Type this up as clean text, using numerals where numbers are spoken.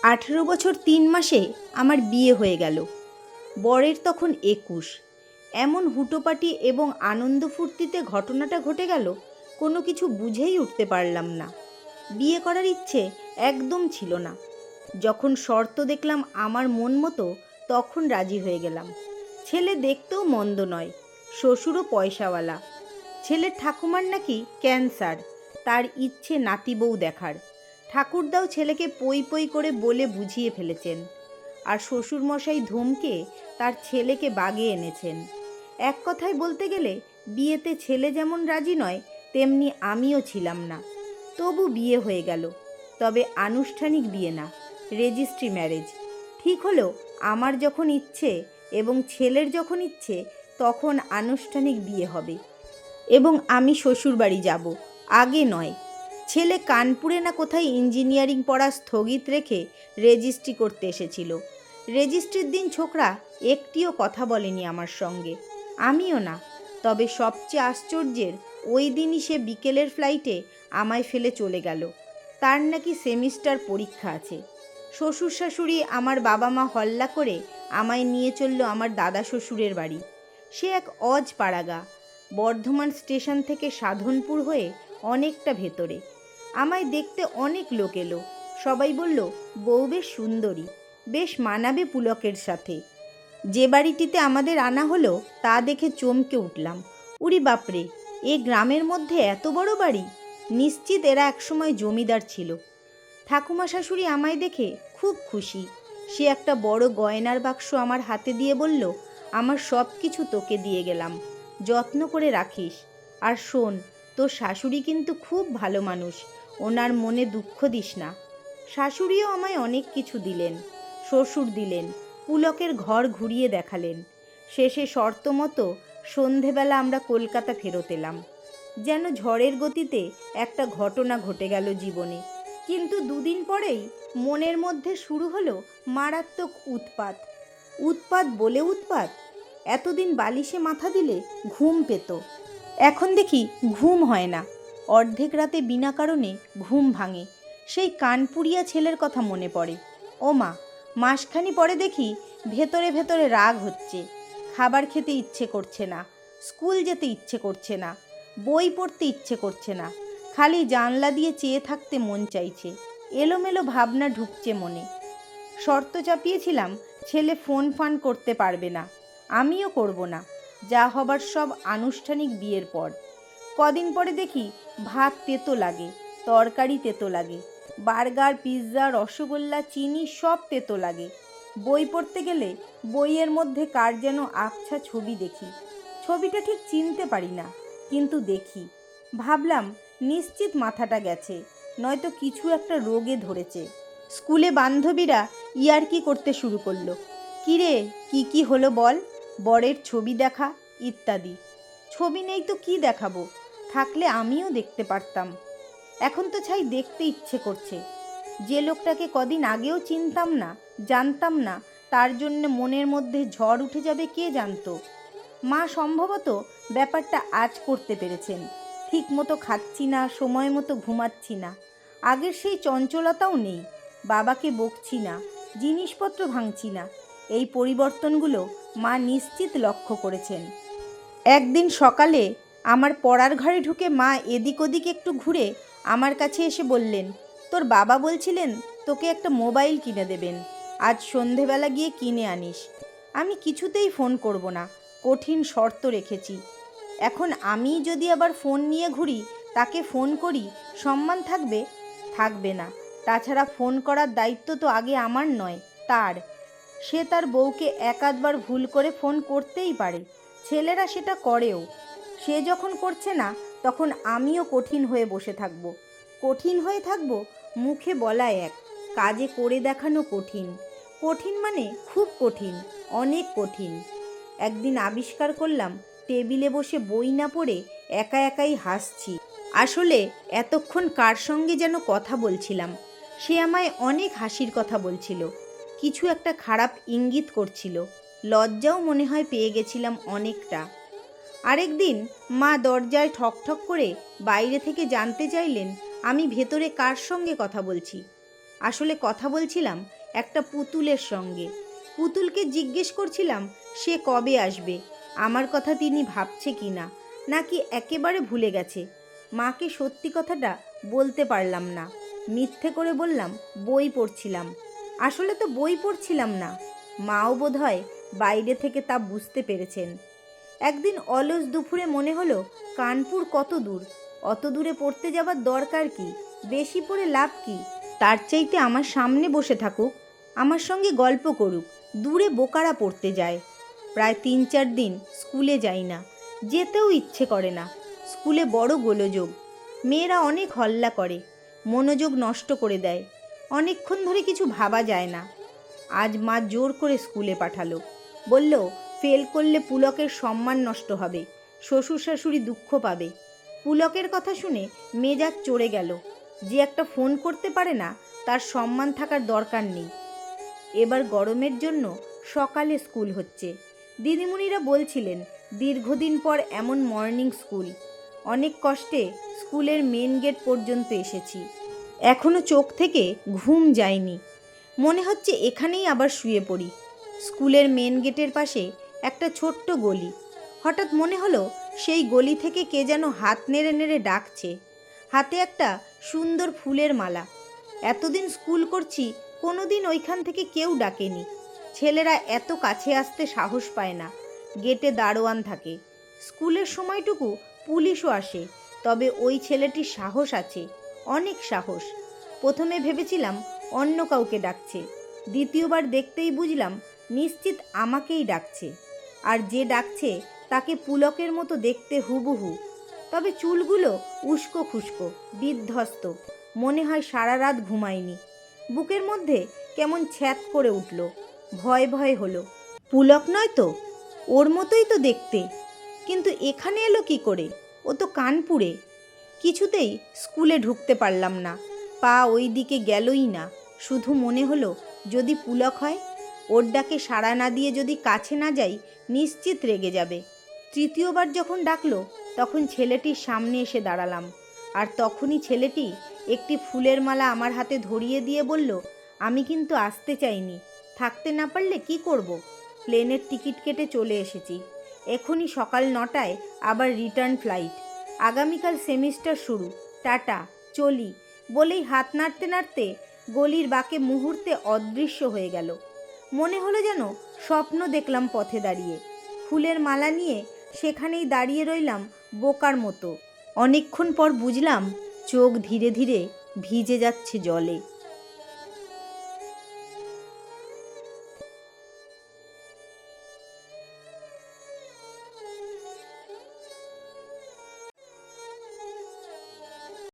18 বছর 3 মাসে আমার বিয়ে হয়ে গেল। বরের তখন 21। এমন হুটোপাটি এবং আনন্দ ফুর্তিতে ঘটনাটা ঘটে গেল, কোনো কিছু বুঝেই উঠতে পারলাম না। বিয়ে করার ইচ্ছে একদম ছিল না। যখন শর্ত দেখলাম আমার মন মতো, তখন রাজি হয়ে গেলাম। ছেলে দেখতেও মন্দ নয়, শ্বশুরও পয়সাওয়ালা। ছেলের ঠাকুমার নাকি ক্যান্সার, তার ইচ্ছে নাতি বউ দেখার। ঠাকুরদাও ছেলেকে পই পই করে বলে বুঝিয়ে ফেলেছেন, আর শ্বশুরমশাই ধমকে তার ছেলেকে বাগে এনেছেন। এক কথায় বলতে গেলে বিয়েতে ছেলে যেমন রাজি নয়, তেমনি আমিও ছিলাম না। তবু বিয়ে হয়ে গেল, তবে আনুষ্ঠানিক বিয়ে না, রেজিস্ট্রি ম্যারেজ। ঠিক হলো আমার যখন ইচ্ছে এবং ছেলের যখন ইচ্ছে, তখন আনুষ্ঠানিক বিয়ে হবে এবং আমি শ্বশুরবাড়ি যাব, আগে নয়। ছেলে কানপুরে না কোথায় ইঞ্জিনিয়ারিং পড়া স্থগিত রেখে রেজিস্ট্রি করতে এসেছিল। রেজিস্ট্রির দিন ছোকরা একটিও কথা বলেনি আমার সঙ্গে, আমিও না। তবে সবচেয়ে আশ্চর্যের, ওই দিনই সে বিকেলের ফ্লাইটে আমায় ফেলে চলে গেল। তার নাকি সেমিস্টার পরীক্ষা আছে। শ্বশুর শাশুড়ি আমার বাবা মা হল্লা করে আমায় নিয়ে চলল আমার দাদা শ্বশুরের বাড়ি। সে এক অজ পাড়াগা, বর্ধমান স্টেশন থেকে সাধনপুর হয়ে অনেকটা ভেতরে। আমায় দেখতে অনেক লোক এলো। সবাই বলল, বউ বেশ সুন্দরী, বেশ মানাবে পুলকের সাথে। যে বাড়িটিতে আমাদের আনা হলো তা দেখে চমকে উঠলাম। উরি বাপরে, এ গ্রামের মধ্যে এত বড় বাড়ি! নিশ্চিত এরা একসময় জমিদার ছিল। ঠাকুমা শাশুড়ি আমায় দেখে খুব খুশি। সে একটা বড় গয়নার বাক্স আমার হাতে দিয়ে বলল, আমার সব কিছু তোকে দিয়ে গেলাম, যত্ন করে রাখিস। আর শোন, তোর শাশুড়ি কিন্তু খুব ভালো মানুষ, ওনার মনে দুঃখ দিস না। শাশুড়িও আমায় অনেক কিছু দিলেন, শ্বশুর দিলেন, পুলকের ঘর ঘুরিয়ে দেখালেন। শেষে শর্ত মতো সন্ধেবেলা আমরা কলকাতা ফেরত এলাম। যেন ঝড়ের গতিতে একটা ঘটনা ঘটে গেল জীবনে। কিন্তু দুদিন পরেই মনের মধ্যে শুরু হলো মারাত্মক উৎপাত। উৎপাত বলে উৎপাত। এতদিন বালিশে মাথা দিলে ঘুম পেত, এখন দেখি ঘুম হয় না। অর্ধেক রাতে বিনা কারণে ঘুম ভাঙে। সেই কানপুরিয়া ছেলের কথা মনে পড়ে। ও মা, মাসখানি পরে দেখি ভেতরে ভেতরে রাগ হচ্ছে। খাবার খেতে ইচ্ছে করছে না, স্কুল যেতে ইচ্ছে করছে না, বই পড়তে ইচ্ছে করছে না, খালি জানলা দিয়ে চেয়ে থাকতে মন চাইছে। এলোমেলো ভাবনা ঢুকছে মনে। শর্ত চাপিয়েছিলাম, ছেলে ফোন ফান করতে পারবে না, আমিও করব না। যা হবার সব আনুষ্ঠানিক বিয়ের পর। কদিন পরে দেখি ভাত তেতো লাগে, তরকারি তেতো লাগে, বার্গার, পিৎজা, রসগোল্লা, চিনি সব তেতো লাগে। বই পড়তে গেলে বইয়ের মধ্যে কার যেন আবছা ছবি দেখি। ছবিটা ঠিক চিনতে পারি না, কিন্তু দেখি। ভাবলাম নিশ্চিত মাথাটা গেছে, নয়তো কিছু একটা রোগে ধরেছে। স্কুলে বান্ধবীরা ইয়ার্কি করতে শুরু করলো, কিরে কি হলো বল, বরের ছবি দেখা ইত্যাদি। ছবি নেই তো কি দেখাবো, থাকলে আমিও দেখতে পারতাম। এখন তো ছাই দেখতে ইচ্ছে করছে। যে লোকটাকে কদিন আগেও চিনতাম না, জানতাম না, তার জন্য মনের মধ্যে ঝড় উঠে যাবে কে জানতো। মা সম্ভবত ব্যাপারটা আজ করতে পেরেছেন। ঠিক মতো খাচ্ছি না, সময় মতো ঘুমাচ্ছি না, আগের সেই চঞ্চলতাও নেই। বাবাকে বকছি না, জিনিসপত্র ভাঙছি না। এই পরিবর্তনগুলো মা নিশ্চিত লক্ষ্য করেছেন। একদিন সকালে আমার পড়ার ঘরে ঢুকে মা এদিক ওদিক একটু ঘুরে আমার কাছে এসে বললেন, তোর বাবা বলছিলেন তোকে একটা মোবাইল কিনে দেবেন, আজ সন্ধেবেলা গিয়ে কিনে আনিস। আমি কিছুতেই ফোন করব না, কঠিন শর্ত রেখেছি। এখন আমি যদি আবার ফোন নিয়ে ঘুরি, তাকে ফোন করি, সম্মান থাকবে? থাকবে না। তাছাড়া ফোন করার দায়িত্ব তো আগে আমার নয়, তার। সে তার বউকে এক আধবার ভুল করে ফোন করতেই পারে, ছেলেরা সেটা করেও। সে যখন করছে না, তখন আমিও কঠিন হয়ে বসে থাকবো। কঠিন হয়ে থাকবো, মুখে বলা এক, কাজে করে দেখানো কঠিন। কঠিন মানে খুব কঠিন, অনেক কঠিন। একদিন আবিষ্কার করলাম, টেবিলে বসে বই না পড়ে একা একাই হাসছি। আসলে এতক্ষণ কার সঙ্গে যেন কথা বলছিলাম। সে আমায় অনেক হাসির কথা বলছিল, কিছু একটা খারাপ ইঙ্গিত করছিল। লজ্জাও মনে হয় পেয়ে গেছিলাম অনেকটা। আরেকদিন মা দরজায় ঠক ঠক করে বাইরে থেকে জানতে চাইলেন আমি ভেতরে কার সঙ্গে কথা বলছি। আসলে কথা বলছিলাম একটা পুতুলের সঙ্গে। পুতুলকে জিজ্ঞেস করছিলাম সে কবে আসবে, আমার কথা তিনি ভাবছে কি না, নাকি একেবারে ভুলে গেছে। মাকে সত্যি কথাটা বলতে পারলাম না, মিথ্যে করে বললাম বই পড়ছিলাম। আসলে তো বই পড়ছিলাম না। মাও বোধহয় বাইরে থেকে তা বুঝতে পেরেছেন। একদিন অলস দুপুরে মনে হলো কানপুর কত দূর, অত দূরে পড়তে যাবার দরকার কি, বেশি পড়ে লাভ কি, তার চাইতে আমার সামনে বসে থাকুক, আমার সঙ্গে গল্প করুক। দূরে বোকারা পড়তে যায়। প্রায় 3-4 দিন স্কুলে যাই না, যেতেও ইচ্ছে করে না। স্কুলে বড় গোলযোগ, মেয়েরা অনেক হল্লা করে, মনোযোগ নষ্ট করে দেয়, অনেকক্ষণ ধরে কিছু ভাবা যায় না। আজ মা জোর করে স্কুলে পাঠালো, বলল ফেল করলে পুলকের সম্মান নষ্ট হবে, শ্বশুর শাশুড়ি দুঃখ পাবে। পুলকের কথা শুনে মেজাজ চড়ে গেল। যে একটা ফোন করতে পারে না তার সম্মান থাকার দরকার নেই। এবার গরমের জন্য সকালে স্কুল হচ্ছে। দিদিমণিরা বলছিলেন দীর্ঘদিন পর এমন মর্নিং স্কুল। অনেক কষ্টে স্কুলের মেন গেট পর্যন্ত এসেছি, এখনো চোখ থেকে ঘুম যায়নি। মনে হচ্ছে এখানেই আবার শুয়ে পড়ি। স্কুলের মেন গেটের পাশে একটা ছোট্ট গলি। হঠাৎ মনে হলো সেই গলি থেকে কে যেন হাত নেড়ে নেড়ে ডাকছে। হাতে একটা সুন্দর ফুলের মালা। এতদিন স্কুল করছি, কোনোদিন ওইখান থেকে কেউ ডাকেনি। ছেলেরা এত কাছে আসতে সাহস পায় না, গেটে দারোয়ান থাকে। স্কুলের সময়টুকু পুলিশও আসে, তবে ওই ছেলেটির সাহস আছে, অনেক সাহস। প্রথমে ভেবেছিলাম অন্য কাউকে ডাকছে, দ্বিতীয়বার দেখতেই বুঝলাম নিশ্চিত আমাকেই ডাকছে। আর যে ডাকছে তাকে পুলকের মতো দেখতে হুবহু, তবে চুলগুলো উস্কো খুস্কো, বিধ্বস্ত। মনে হয় সারা রাত ঘুমায়নি। বুকের মধ্যে কেমন ছ্যাঁত করে উঠল, ভয় ভয় হলো। পুলক নয় তো, ওর মতোই তো দেখতে, কিন্তু এখানে এলো কি করে? ও তো কানপুরে। কিছুতেই স্কুলে ঢুকতে পারলাম না, পা ওই দিকে গেলই না। শুধু মনে হলো যদি পুলক হয়, ওর ডাকে সাড়া না দিয়ে যদি কাছে না যাই, নিশ্চিত রেগে যাবে। তৃতীয়বার যখন ডাকলো তখন ছেলেটির সামনে এসে দাঁড়ালাম, আর তখনই ছেলেটি একটি ফুলের মালা আমার হাতে ধরিয়ে দিয়ে বলল, আমি কিন্তু আসতে চাইনি, থাকতে না পারলে কি করব? প্লেনের টিকিট কেটে চলে এসেছি, এখনই সকাল 9টায় আবার রিটার্ন ফ্লাইট, আগামীকাল সেমিস্টার শুরু, টাটা, চলি বলেই হাত নাড়তে নাড়তে গলির বাঁকে মুহূর্তে অদৃশ্য হয়ে গেল। মনে হলো যেন স্বপ্ন দেখলাম পথে দাঁড়িয়ে। ফুলের মালা নিয়ে সেখানেই দাঁড়িয়ে রইলাম বোকার মতো। অনেকক্ষণ পর বুঝলাম চোখ ধীরে ধীরে ভিজে যাচ্ছে জলে।